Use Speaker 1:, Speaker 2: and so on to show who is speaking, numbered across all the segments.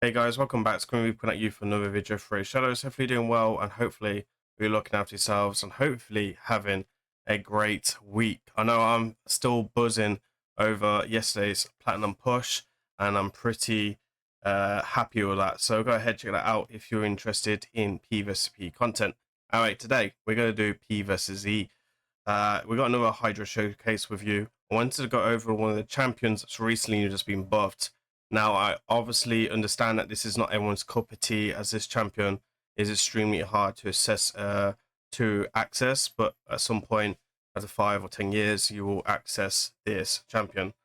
Speaker 1: Hey guys, welcome back. It's going to be putting at you for another video for Raidshadowlegends. Hopefully doing well, and hopefully you're looking after yourselves, and hopefully having a great week. I know I'm still buzzing over yesterday's platinum push, and I'm pretty happy with that. So go ahead, check that out if you're interested in P vs P content. All right, today we're going to do P vs E. We got another HYDRA showcase with you. I wanted to go over one of the champions that's recently just been buffed. Now, I obviously understand that this is not everyone's cup of tea, as this champion is extremely hard to assess, to access, but at some point, after 5 or 10 years, you will access this champion.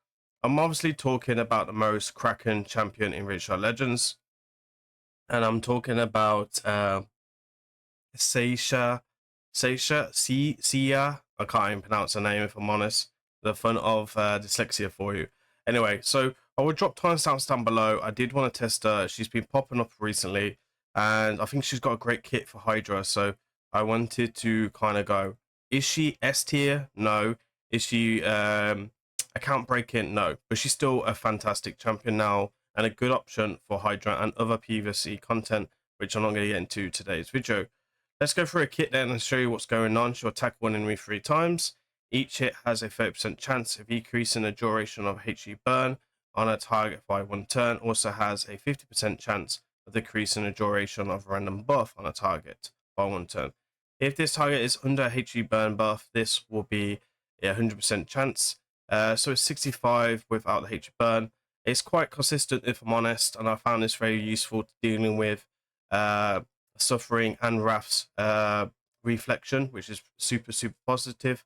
Speaker 1: I'm obviously talking about the most cracking champion in Raidshadowlegends, and I'm talking about SEARSHA, Sia. I can't even pronounce her name if I'm honest. The fun of dyslexia for you. Anyway, so I will drop timestamps down below. I did want to test her. She's been popping up recently, and I think she's got a great kit for HYDRA. So I wanted to kind of go, is she S tier? No. Is she account breaking? No. But she's still a fantastic champion now and a good option for HYDRA and other PvC content, which I'm not going to get into today's video. Let's go through a kit then and show you what's going on. She'll attack one enemy 3 times. Each hit has a 30% chance of decreasing the duration of HE burn on a target by 1 turn. Also has a 50% chance of decreasing the duration of a random buff on a target by 1 turn. If this target is under a HE burn buff, this will be a 100% chance. So it's 65 without the HE burn. It's quite consistent if I'm honest, and I found this very useful dealing with Suffering and Wrath's reflection, which is super positive.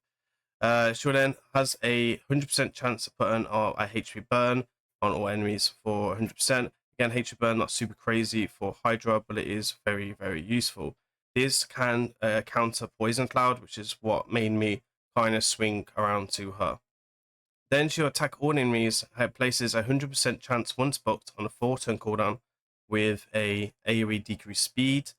Speaker 1: She then has a 100% chance of putting a HP burn on all enemies for 100%. Again, HP burn not super crazy for HYDRA, but it is very useful. This can counter Poison Cloud, which is what made me kind of swing around to her. Then she'll attack all enemies. Places a 100% chance once booked on a 4-turn cooldown with a AoE decreased speed.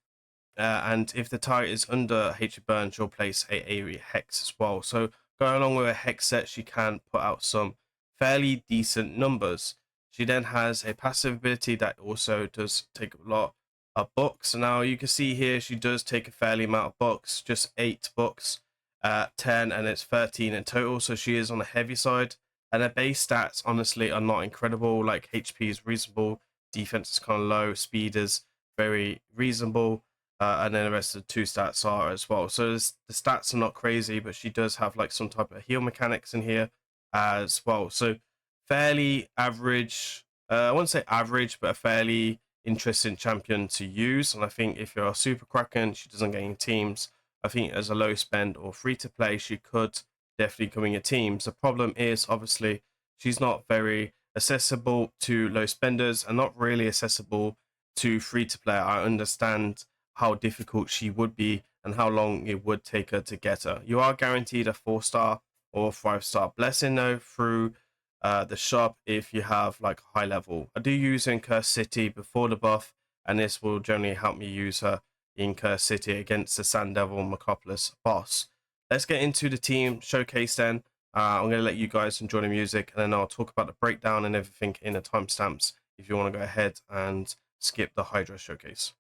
Speaker 1: And if the target is under HP burn, she'll place a AoE hex as well. So going along with a hex set, she can put out some fairly decent numbers. She then has a passive ability that also does take a lot of books. Now you can see here she does take a fairly amount of books, just 8 books, 10, and it's 13 in total. So she is on the heavy side. And her base stats honestly are not incredible. Like HP is reasonable, defense is kind of low, speed is very reasonable. And then the rest of the 2 stats are as well. So the stats are not crazy, but she does have like some type of heal mechanics in here as well. So fairly average, I wouldn't say average, but a fairly interesting champion to use. And I think if you're a super kraken, she doesn't get any teams. I think as a low spend or free to play, she could definitely come in your teams. The problem is obviously she's not very accessible to low spenders and not really accessible to free to play. I understand how difficult she would be and how long it would take her to get her. You are guaranteed a 4-star or 5-star blessing though through the shop if you have like high level. I do use her in Curse City before the buff, and this will generally help me use her in Curse City against the Sand Devil Macropolis boss. Let's get into the team showcase then. I'm going to let you guys enjoy the music, and then I'll talk about the breakdown and everything in the timestamps if you want to go ahead and skip the HYDRA showcase.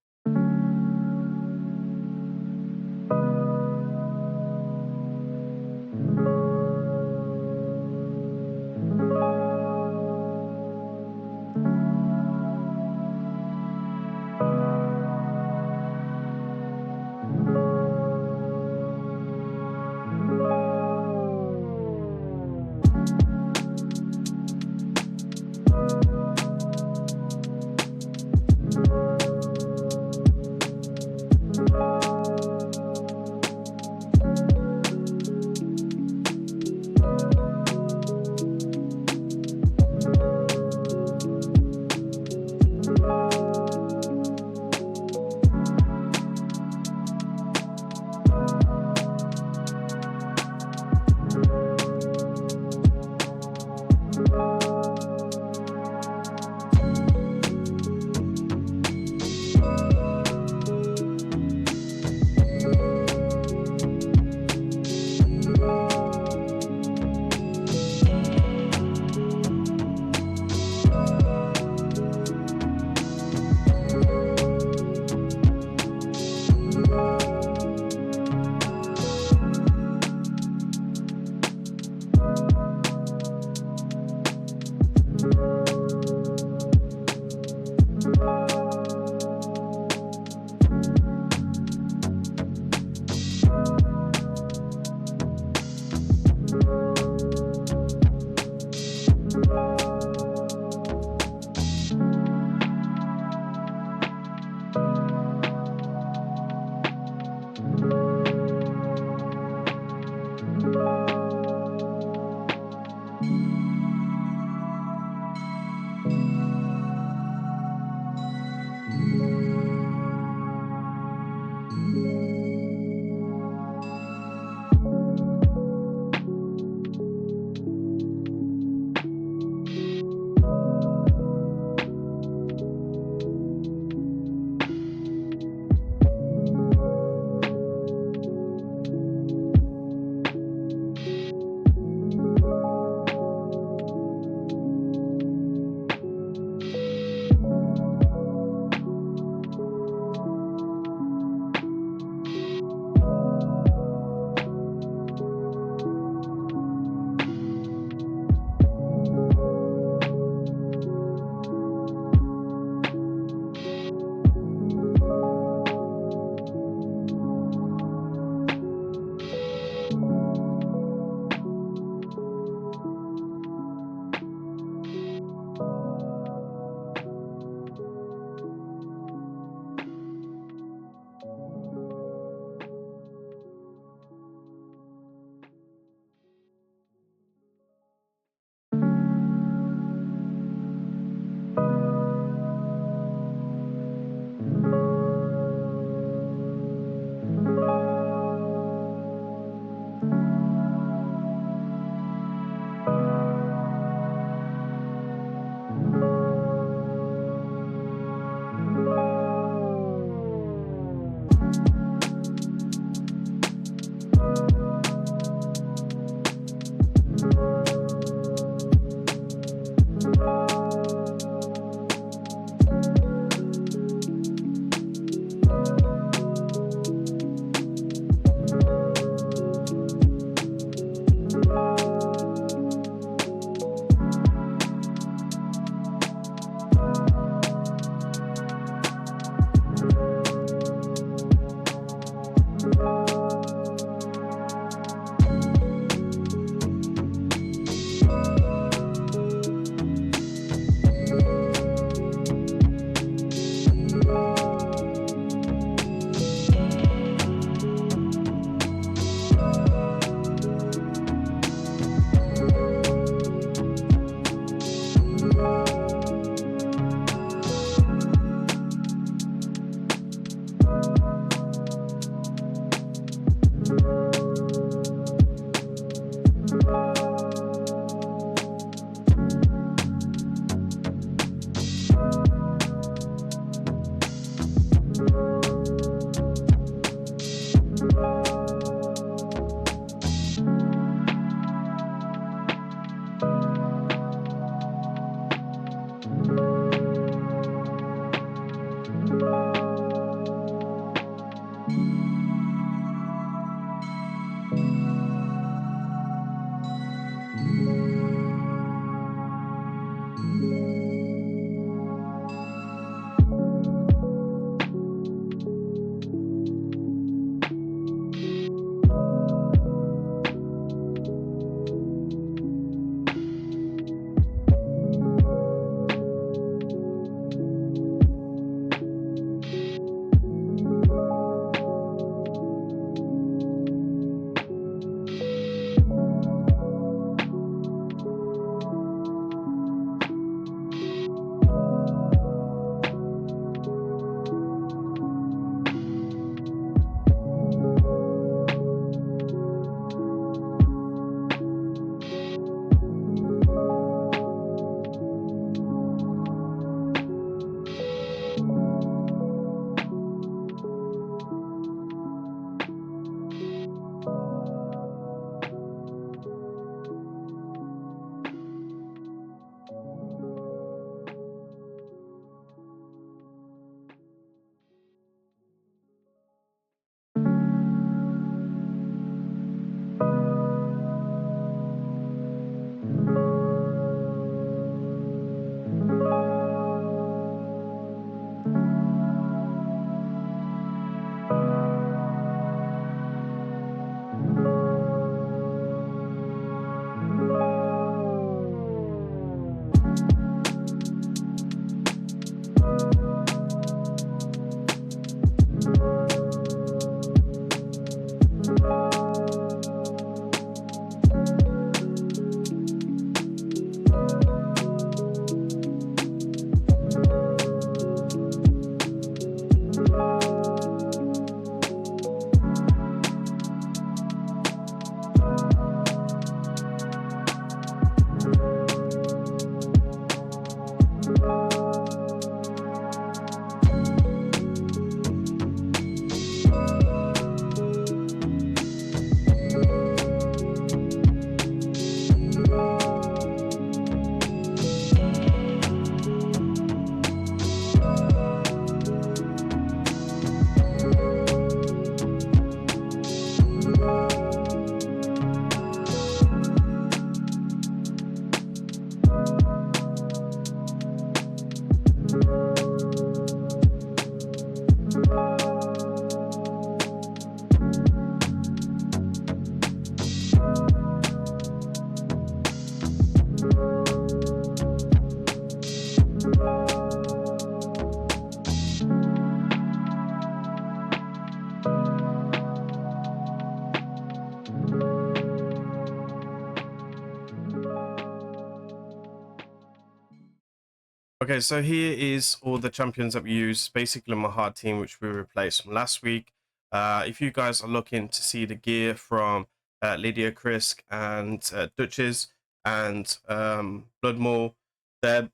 Speaker 1: Okay, so here is all the champions that we use, basically my hard team, which we replaced from last week. If you guys are looking to see the gear from Lydia Krisk and Duchess and Bloodmore, there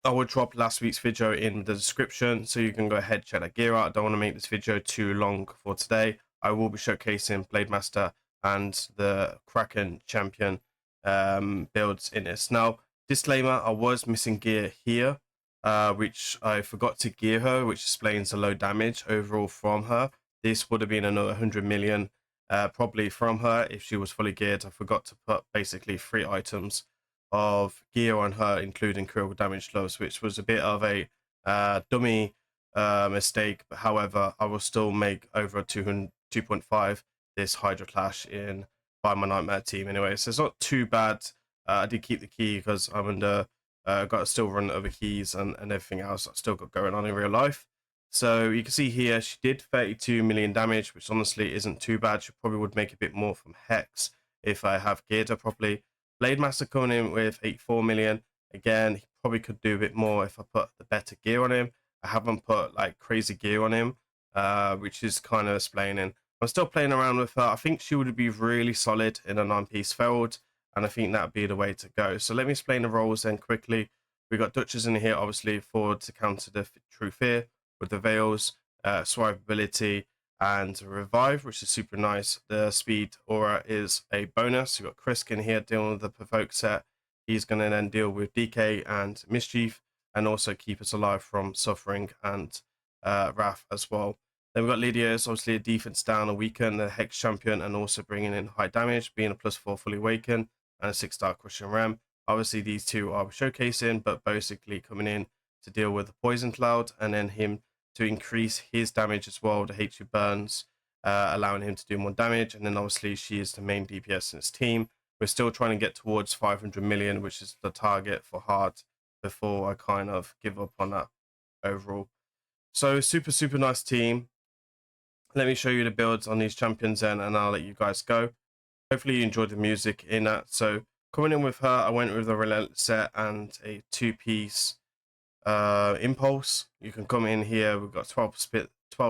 Speaker 1: I will drop last week's video in the description, so you can go ahead check that gear out. I don't want to make this video too long for today. I will be showcasing Blade Master and the Kraken champion builds in this. Now, disclaimer, I was missing gear here, which I forgot to gear her, which explains the low damage overall from her. This would have been another 100 million probably from her if she was fully geared. I forgot to put basically 3 items of gear on her, including critical damage gloves, which was a bit of a dummy mistake. But however, I will still make over 2.5 this Hydra Clash in by my Nightmare team anyway, so it's not too bad. I did keep the key because I'm under got a still run over keys and everything else I've still got going on in real life. So you can see here she did 32 million damage, which honestly isn't too bad. She probably would make a bit more from Hex if I have geared her properly. Blade Master coming in with 84 million. Again, he probably could do a bit more if I put the better gear on him. I haven't put like crazy gear on him, which is kind of explaining. I'm still playing around with her. I think she would be really solid in a 9-piece Feld, and I think that would be the way to go. So let me explain the roles then quickly. We got Duchess in here, obviously, forward to counter the True Fear with the Veils, survivability, and Revive, which is super nice. The Speed Aura is a bonus. You've got Krisk in here dealing with the Provoke set. He's going to then deal with DK and Mischief, and also keep us alive from Suffering and Wrath as well. Then we've got Lydia, is obviously a defense down, a weaken, the Hex champion, and also bringing in high damage, being a +4 fully awaken, and a 6-star Crushing Ram. Obviously, these two are showcasing, but basically coming in to deal with the Poison Cloud, and then him to increase his damage as well, the HU burns, allowing him to do more damage. And then obviously she is the main DPS in his team. We're still trying to get towards 500 million, which is the target for hard, before I kind of give up on that overall. So super nice team. Let me show you the builds on these champions then, and I'll let you guys go. Hopefully you enjoyed the music in that. So coming in with her, I went with a Relentless set and a 2-piece Impulse. You can come in here, we've got 12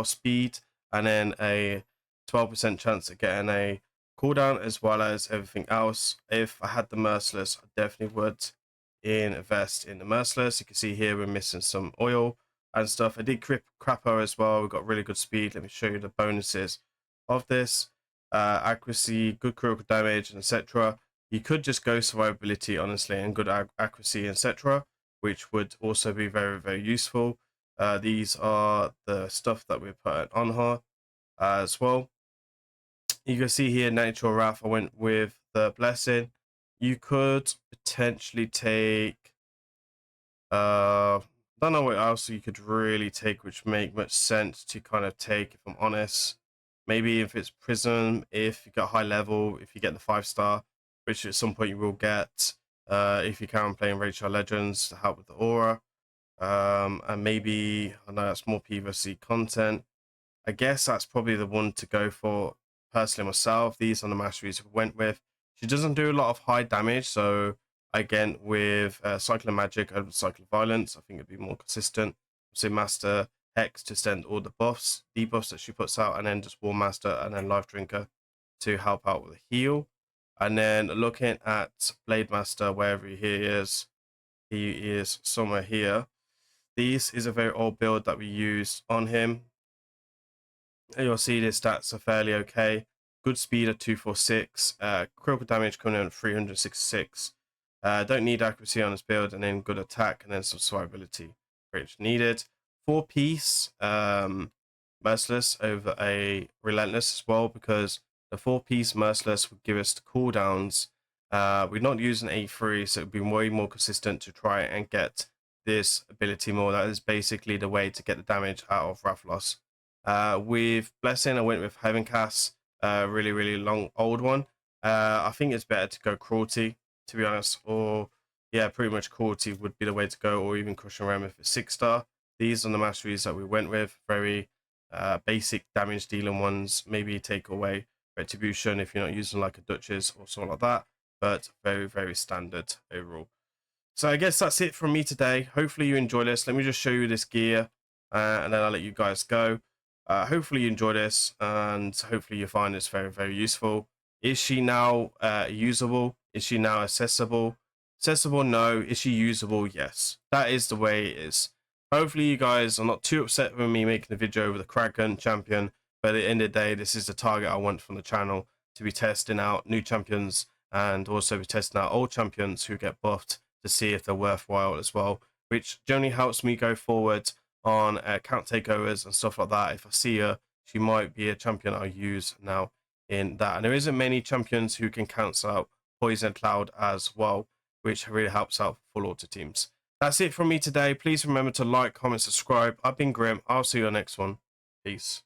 Speaker 1: speed, and then a 12% chance of getting a cooldown, as well as everything else. If I had the Merciless, I definitely would invest in the Merciless. You can see here we're missing some oil and stuff. I did crap her as well. We've got really good speed. Let me show you the bonuses of this. Accuracy, good critical damage, and etc. You could just go survivability, honestly, and good accuracy, etc., which would also be very useful. These are the stuff that we're putting on her as well. You can see here, Natural Wrath, I went with the Blessing. You could potentially take don't know what else you could really take which make much sense to kind of take, if I'm honest. Maybe if it's Prism, if you got high level, if you get the 5-star, which at some point you will get, if you can play in Raidshadowlegends to help with the aura. And maybe, I know that's more PvC content. I guess that's probably the one to go for personally myself. These are the masteries we went with. She doesn't do a lot of high damage, so again with Cycle of Magic over Cycle of Violence, I think it'd be more consistent. So Master Hex to send all the debuffs that she puts out, and then just War Master and then Life Drinker to help out with the heal. And then looking at Blade Master, wherever he is somewhere here. This is a very old build that we used on him. And you'll see the stats are fairly okay. Good speed at 246, critical damage coming in at 366. Don't need accuracy on this build, and then good attack, and then some survivability, which needed. 4-piece Merciless over a Relentless as well, because the 4-piece Merciless would give us the cooldowns. We're not using A3, so it would be way more consistent to try and get this ability more. That is basically the way to get the damage out of Rathalos. With Blessing, I went with Heaven Cast, really long old one. I think it's better to go Cruelty, to be honest, or yeah, pretty much Cruelty would be the way to go, or even Crushing Ram if it's 6-star. These are the masteries that we went with, very basic damage dealing ones. Maybe take away Retribution if you're not using like a Duchess or something like that, but very standard overall. So I guess that's it from me today. Hopefully you enjoy this. Let me just show you this gear, and then I'll let you guys go. Hopefully you enjoy this, and hopefully you find this very, very useful. Is she now usable? Is she now accessible? Accessible, no. Is she usable? Yes. That is the way it is. Hopefully you guys are not too upset with me making the video over the Kraken champion, but at the end of the day, this is the target I want from the channel, to be testing out new champions and also be testing out old champions who get buffed to see if they're worthwhile as well, which generally helps me go forward on account takeovers and stuff like that. If I see her, she might be a champion I'll use now in that. And there isn't many champions who can cancel out Poison Cloud as well, which really helps out full auto teams. That's it from me today. Please remember to like, comment, subscribe. I've been Grim. I'll see you on the next one. Peace.